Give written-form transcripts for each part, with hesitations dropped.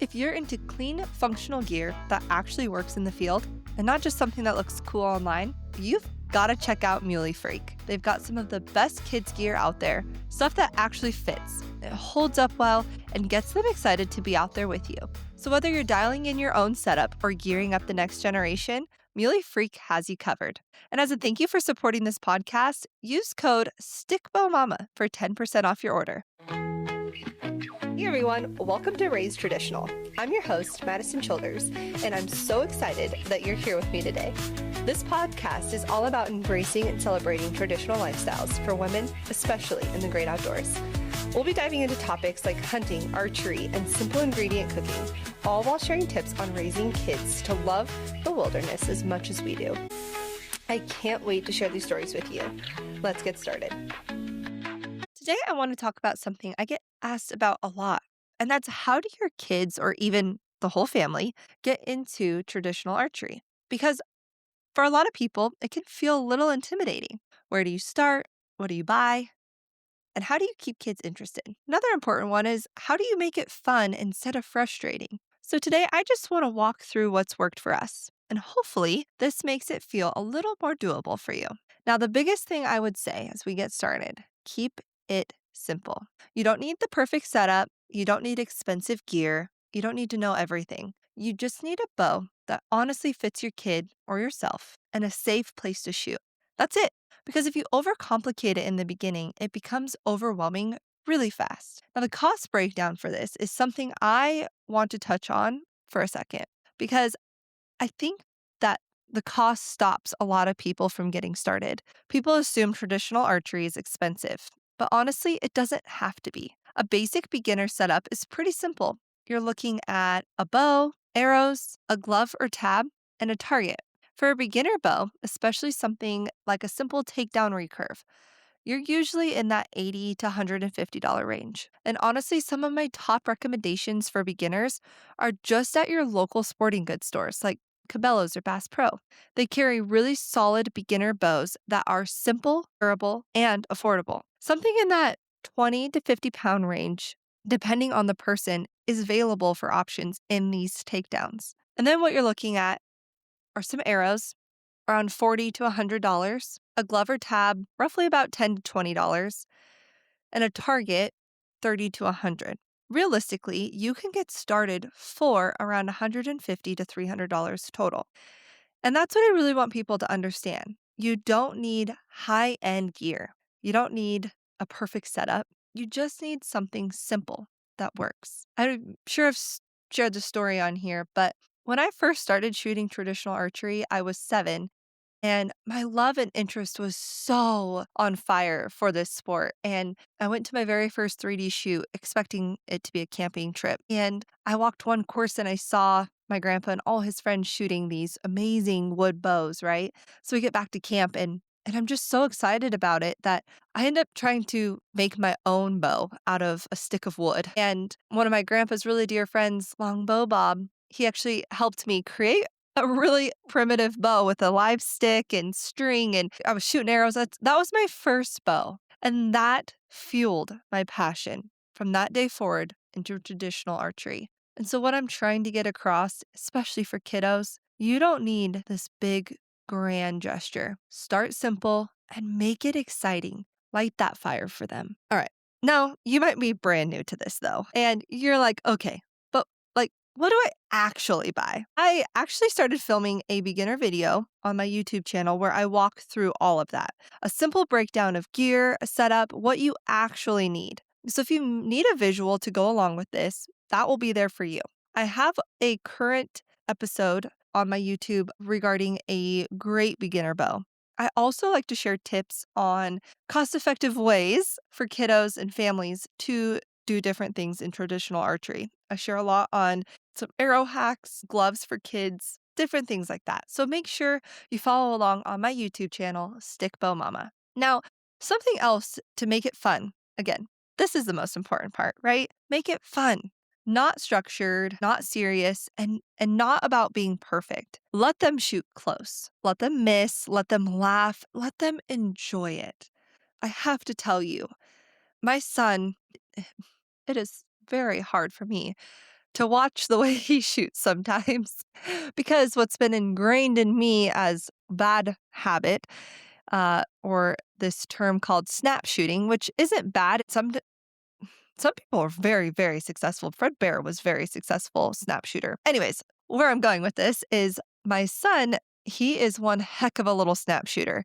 If you're into clean, functional gear that actually works in the field and not just something that looks cool online, you've got to check out Muley Freak. They've got some of the best kids gear out there, stuff that actually fits, it holds up well, and gets them excited to be out there with you. So whether you're dialing in your own setup or gearing up the next generation, Muley Freak has you covered. And as a thank you for supporting this podcast, use code STICKBOWMAMA for 10% off your order. Hey everyone, welcome to Raised Traditional. I'm your host, Madison Childers, and I'm so excited that you're here with me today. This podcast is all about embracing and celebrating traditional lifestyles for women, especially in the great outdoors. We'll be diving into topics like hunting, archery, and simple ingredient cooking, all while sharing tips on raising kids to love the wilderness as much as we do. I can't wait to share these stories with you. Let's get started. Today, I want to talk about something I get asked about a lot, and that's how do your kids or even the whole family get into traditional archery? Because for a lot of people, it can feel a little intimidating. Where do you start? What do you buy? And how do you keep kids interested? Another important one is how do you make it fun instead of frustrating? So today, I just want to walk through what's worked for us. And hopefully, this makes it feel a little more doable for you. Now, the biggest thing I would say as we get started, keep it simple. You don't need the perfect setup. You don't need expensive gear. You don't need to know everything. You just need a bow that honestly fits your kid or yourself and a safe place to shoot. That's it. Because if you overcomplicate it in the beginning, it becomes overwhelming really fast. Now, the cost breakdown for this is something I want to touch on for a second because I think that the cost stops a lot of people from getting started. People assume traditional archery is expensive, but honestly, it doesn't have to be. A basic beginner setup is pretty simple. You're looking at a bow, arrows, a glove or tab, and a target. For a beginner bow, especially something like a simple takedown recurve, you're usually in that $80 to $150 range. And honestly, some of my top recommendations for beginners are just at your local sporting goods stores like Cabela's or Bass Pro. They carry really solid beginner bows that are simple, durable, and affordable. Something in that 20 to 50 pound range, depending on the person, is available for options in these takedowns. And then what you're looking at are some arrows, around $40 to $100, a glove or tab, roughly about $10 to $20, and a target, $30 to $100. Realistically, you can get started for around $150 to $300 total. And that's what I really want people to understand. You don't need high-end gear. You don't need a perfect setup. You just need something simple that works. I'm sure I've shared the story on here, but when I first started shooting traditional archery, I was 7. And my love and interest was so on fire for this sport. And I went to my very first 3D shoot expecting it to be a camping trip. And I walked one course and I saw my grandpa and all his friends shooting these amazing wood bows, right? So we get back to camp and I'm just so excited about it that I end up trying to make my own bow out of a stick of wood. And one of my grandpa's really dear friends, Longbow Bob, he actually helped me create a really primitive bow with a live stick and string, and I was shooting arrows. That was my first bow. And that fueled my passion from that day forward into traditional archery. And so what I'm trying to get across, especially for kiddos, you don't need this big, grand gesture. Start simple and make it exciting. Light that fire for them. All right. Now, you might be brand new to this though, and you're like, okay, but like, what do I actually buy? I actually started filming a beginner video on my YouTube channel where I walk through all of that. A simple breakdown of gear, a setup, what you actually need. So if you need a visual to go along with this, that will be there for you. I have a current episode on my YouTube regarding a great beginner bow. I also like to share tips on cost-effective ways for kiddos and families to do different things in traditional archery. I share a lot on some arrow hacks, gloves for kids, different things like that. So make sure you follow along on my YouTube channel, Stick Bow Mama. Now, something else to make it fun. Again, this is the most important part, right? Make it fun, not structured, not serious, and not about being perfect. Let them shoot close. Let them miss. Let them laugh. Let them enjoy it. I have to tell you, my son, it is very hard for me to watch the way he shoots sometimes. Because what's been ingrained in me as bad habit, or this term called snap shooting, which isn't bad. Some people are very, very successful. Fred Bear was very successful snap shooter. Anyways, where I'm going with this is my son, he is one heck of a little snap shooter.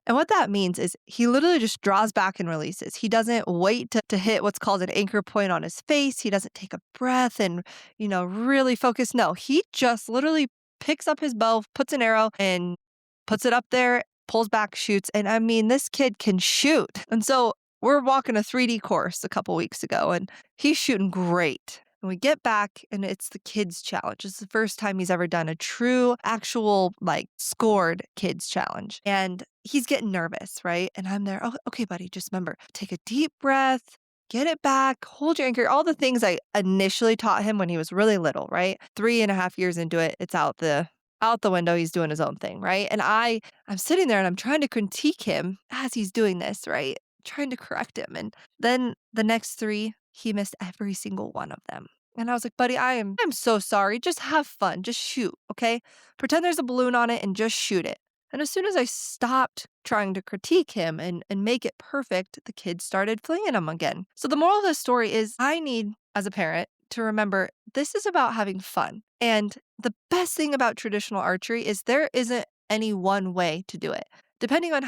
And what that means is he literally just draws back and releases. He doesn't wait to hit what's called an anchor point on his face. He doesn't take a breath and, really focus. No, he just literally picks up his bow, puts an arrow, and puts it up there, pulls back, shoots. And I mean, this kid can shoot. And so we're walking a 3D course a couple weeks ago, and he's shooting great. And we get back, and it's the kids challenge. It's the first time he's ever done a true, actual, like, scored kids challenge. And he's getting nervous, right? And I'm there. Oh, okay, buddy, just remember, take a deep breath, get it back, hold your anchor. All the things I initially taught him when he was really little, right? 3.5 years into it, it's out the window. He's doing his own thing, right? And I'm sitting there and I'm trying to critique him as he's doing this, right? Trying to correct him. And then the next three, he missed every single one of them. And I was like, buddy, I'm so sorry. Just have fun. Just shoot, okay? Pretend there's a balloon on it and just shoot it. And as soon as I stopped trying to critique him and make it perfect, the kids started flinging him again. So the moral of the story is I need, as a parent, to remember this is about having fun. And the best thing about traditional archery is there isn't any one way to do it. Depending on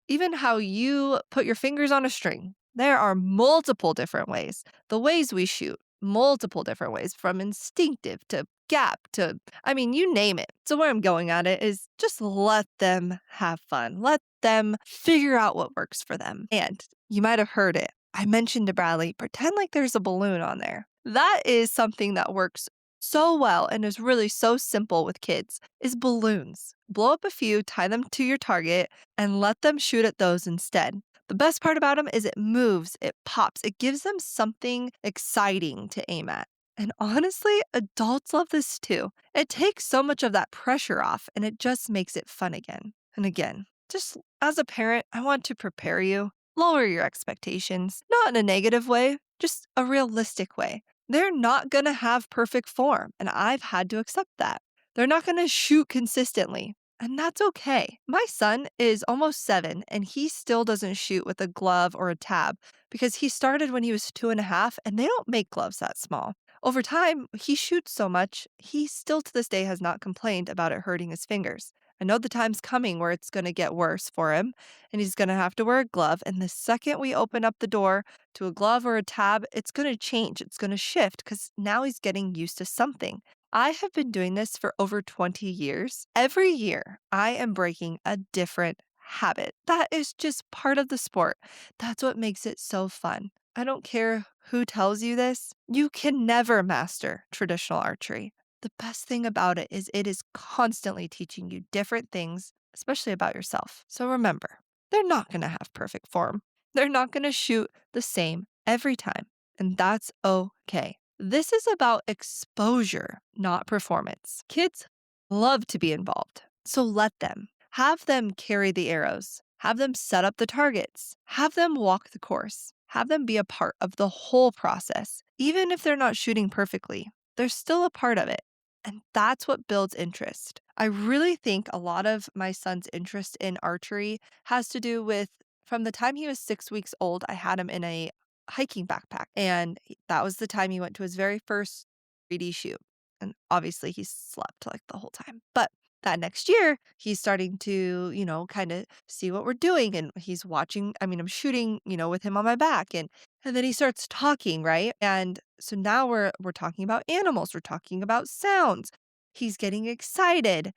even how you put your fingers on a string, there are multiple different ways. The ways we shoot, multiple different ways, from instinctive to gap to, I mean, you name it. So where I'm going at it is just let them have fun. Let them figure out what works for them. And you might have heard it. I mentioned to Bradley, pretend like there's a balloon on there. That is something that works so well and is really so simple with kids is balloons. Blow up a few, tie them to your target, and let them shoot at those instead. The best part about them is it moves, it pops, it gives them something exciting to aim at. And honestly, adults love this too. It takes so much of that pressure off and it just makes it fun again. And again, just as a parent, I want to prepare you. Lower your expectations, not in a negative way, just a realistic way. They're not going to have perfect form, and I've had to accept that. They're not going to shoot consistently, and that's okay. My son is almost 7, and he still doesn't shoot with a glove or a tab because he started when he was 2.5, and they don't make gloves that small. Over time, he shoots so much, he still to this day has not complained about it hurting his fingers. I know the time's coming where it's going to get worse for him, and he's going to have to wear a glove. And the second we open up the door to a glove or a tab, it's going to change. It's going to shift because now he's getting used to something. I have been doing this for over 20 years. Every year, I am breaking a different habit. That is just part of the sport. That's what makes it so fun. I don't care who tells you this. You can never master traditional archery. The best thing about it is constantly teaching you different things, especially about yourself. So remember, they're not going to have perfect form. They're not going to shoot the same every time, and that's okay. This is about exposure, not performance. Kids love to be involved, so let them. Have them carry the arrows. Have them set up the targets. Have them walk the course. Have them be a part of the whole process. Even if they're not shooting perfectly, they're still a part of it. And that's what builds interest. I really think a lot of my son's interest in archery has to do with from the time he was 6 weeks old, I had him in a hiking backpack. And that was the time he went to his very first 3D shoot. And obviously he slept like the whole time. But that next year, he's starting to, kind of see what we're doing. And he's watching. I mean, I'm shooting, with him on my back. And then he starts talking, right? And so now we're talking about animals, we're talking about sounds. He's getting excited.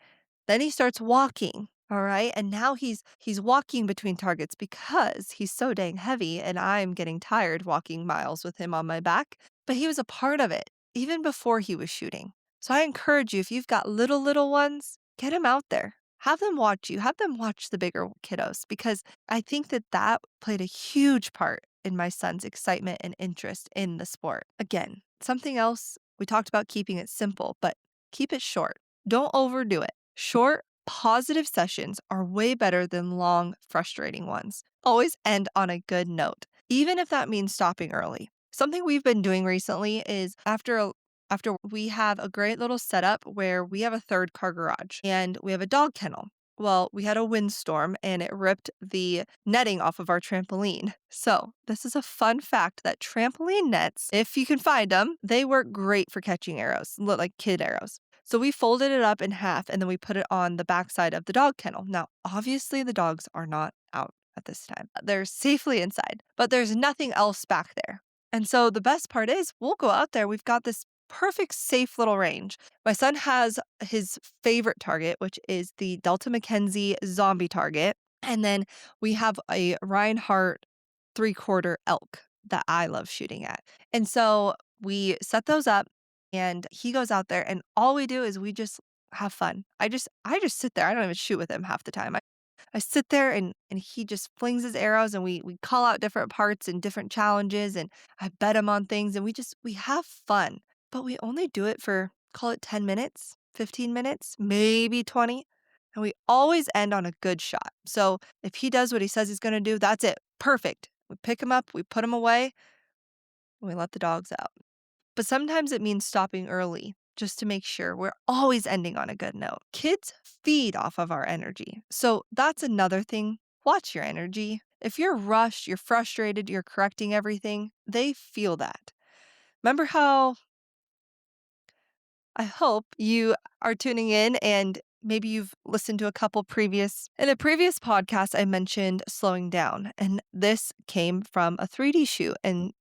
Then he starts walking, all right? And now he's walking between targets because he's so dang heavy and I'm getting tired walking miles with him on my back. But he was a part of it even before he was shooting. So I encourage you, if you've got little ones, get them out there. Have them watch you. Have them watch the bigger kiddos because I think that played a huge part in my son's excitement and interest in the sport. Again, something else, we talked about keeping it simple, but keep it short. Don't overdo it. Short, positive sessions are way better than long, frustrating ones. Always end on a good note, even if that means stopping early. Something we've been doing recently is after after we have a great little setup where we have a third car garage and we have a dog kennel. Well, we had a windstorm and it ripped the netting off of our trampoline. So, this is a fun fact that trampoline nets, if you can find them, they work great for catching arrows, look like kid arrows. So, we folded it up in half and then we put it on the backside of the dog kennel. Now, obviously, the dogs are not out at this time, they're safely inside, but there's nothing else back there. And so, the best part is we'll go out there. We've got this perfect, safe little range. My son has his favorite target, which is the Delta McKenzie zombie target. And then we have a Reinhardt 3/4 elk that I love shooting at. And so we set those up and he goes out there and all we do is we just have fun. I just sit there. I don't even shoot with him half the time. I sit there and he just flings his arrows and we call out different parts and different challenges and I bet him on things and we have fun. But we only do it for call it 10 minutes, 15 minutes, maybe 20. And we always end on a good shot. So if he does what he says he's going to do, that's it. Perfect. We pick him up, we put him away, and we let the dogs out. But sometimes it means stopping early just to make sure we're always ending on a good note. Kids feed off of our energy. So that's another thing. Watch your energy. If you're rushed, you're frustrated, you're correcting everything, they feel that. Remember how I hope you are tuning in and maybe you've listened to a couple in a previous podcast I mentioned slowing down and this came from a 3D shoot and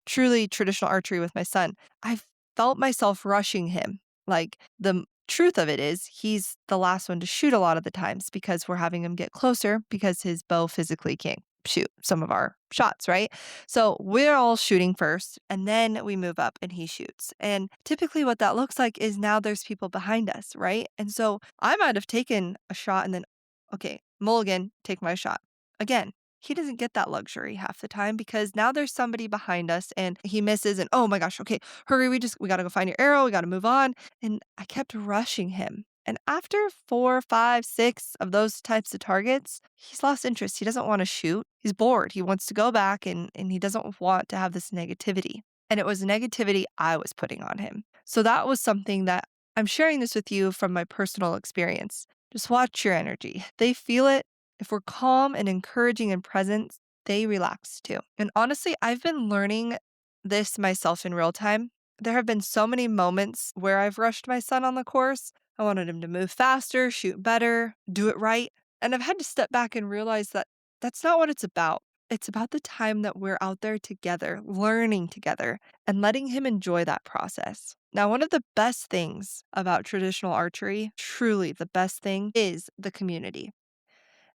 truly traditional archery with my son. I felt myself rushing him. Like the truth of it is he's the last one to shoot a lot of the times because we're having him get closer because his bow physically can't shoot some of our shots, right? So we're all shooting first and then we move up and he shoots. And typically what that looks like is now there's people behind us, right? And so I might have taken a shot and then, okay, mulligan, take my shot. Again, he doesn't get that luxury half the time because now there's somebody behind us and he misses and oh my gosh, okay, hurry, we got to go find your arrow, we got to move on. And I kept rushing him. And after 4, 5, 6 of those types of targets, he's lost interest. He doesn't want to shoot. He's bored. He wants to go back and he doesn't want to have this negativity. And it was negativity I was putting on him. So that was something that I'm sharing this with you from my personal experience. Just watch your energy. They feel it. If we're calm and encouraging and present, they relax too. And honestly, I've been learning this myself in real time. There have been so many moments where I've rushed my son on the course. I wanted him to move faster, shoot better, do it right. And I've had to step back and realize that that's not what it's about. It's about the time that we're out there together, learning together, and letting him enjoy that process. Now, one of the best things about traditional archery, truly the best thing, is the community.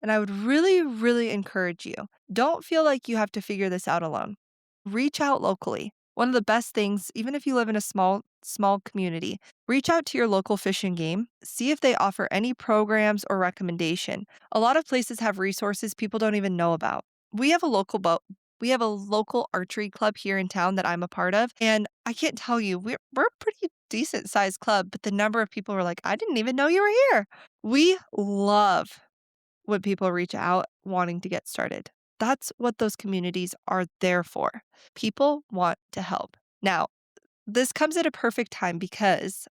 And I would really, really encourage you don't feel like you have to figure this out alone. Reach out locally. One of the best things, even if you live in a small community, reach out to your local fish and game. See if they offer any programs or recommendation. A lot of places have resources people don't even know about. We have a local boat. We have a local archery club here in town that I'm a part of. And I can't tell you, we're a pretty decent sized club, but the number of people were like, I didn't even know you were here. We love when people reach out wanting to get started. That's what those communities are there for. People want to help. Now, this comes at a perfect time because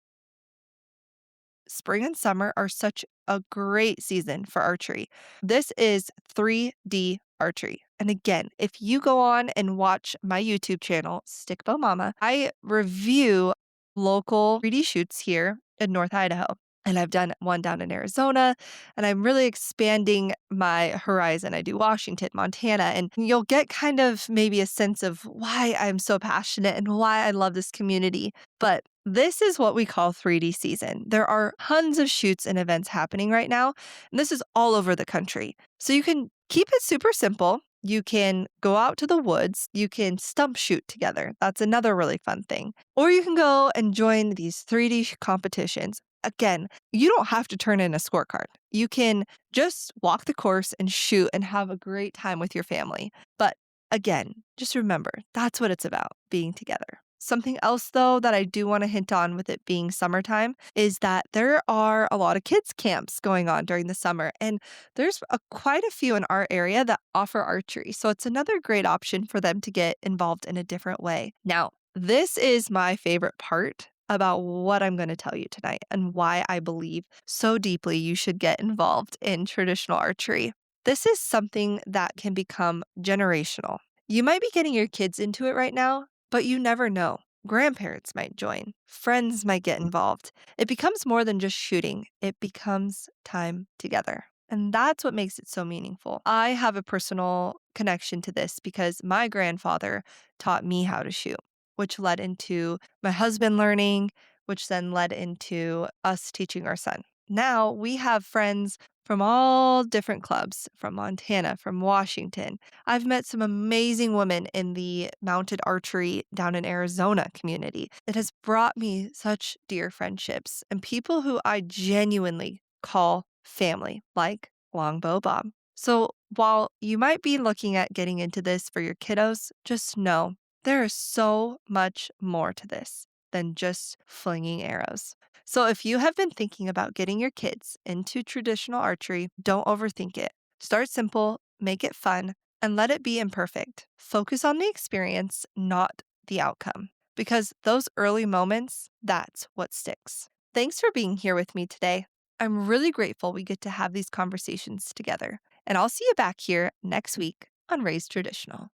spring and summer are such a great season for archery. This is 3D archery. And again, if you go on and watch my YouTube channel, Stickbow Mama, I review local 3D shoots here in North Idaho. And I've done one down in Arizona, and I'm really expanding my horizon. I do Washington, Montana, and you'll get kind of maybe a sense of why I'm so passionate and why I love this community. But this is what we call 3D season. There are tons of shoots and events happening right now, and this is all over the country. So you can keep it super simple. You can go out to the woods. You can stump shoot together. That's another really fun thing. Or you can go and join these 3D competitions. Again, you don't have to turn in a scorecard. You can just walk the course and shoot and have a great time with your family. But again, just remember, that's what it's about, being together. Something else, though, that I do want to hint on with it being summertime is that there are a lot of kids' camps going on during the summer, and there's quite a few in our area that offer archery. So it's another great option for them to get involved in a different way. Now, this is my favorite part about what I'm going to tell you tonight and why I believe so deeply you should get involved in traditional archery. This is something that can become generational. You might be getting your kids into it right now, but you never know. Grandparents might join, friends might get involved. It becomes more than just shooting, it becomes time together. And that's what makes it so meaningful. I have a personal connection to this because my grandfather taught me how to shoot, which led into my husband learning, which then led into us teaching our son. Now we have friends from all different clubs, from Montana, from Washington. I've met some amazing women in the mounted archery down in Arizona community. It has brought me such dear friendships and people who I genuinely call family, like Longbow Bob. So while you might be looking at getting into this for your kiddos, just know there is so much more to this than just flinging arrows. So if you have been thinking about getting your kids into traditional archery, don't overthink it. Start simple, make it fun, and let it be imperfect. Focus on the experience, not the outcome, because those early moments, that's what sticks. Thanks for being here with me today. I'm really grateful we get to have these conversations together, and I'll see you back here next week on Raised Traditional.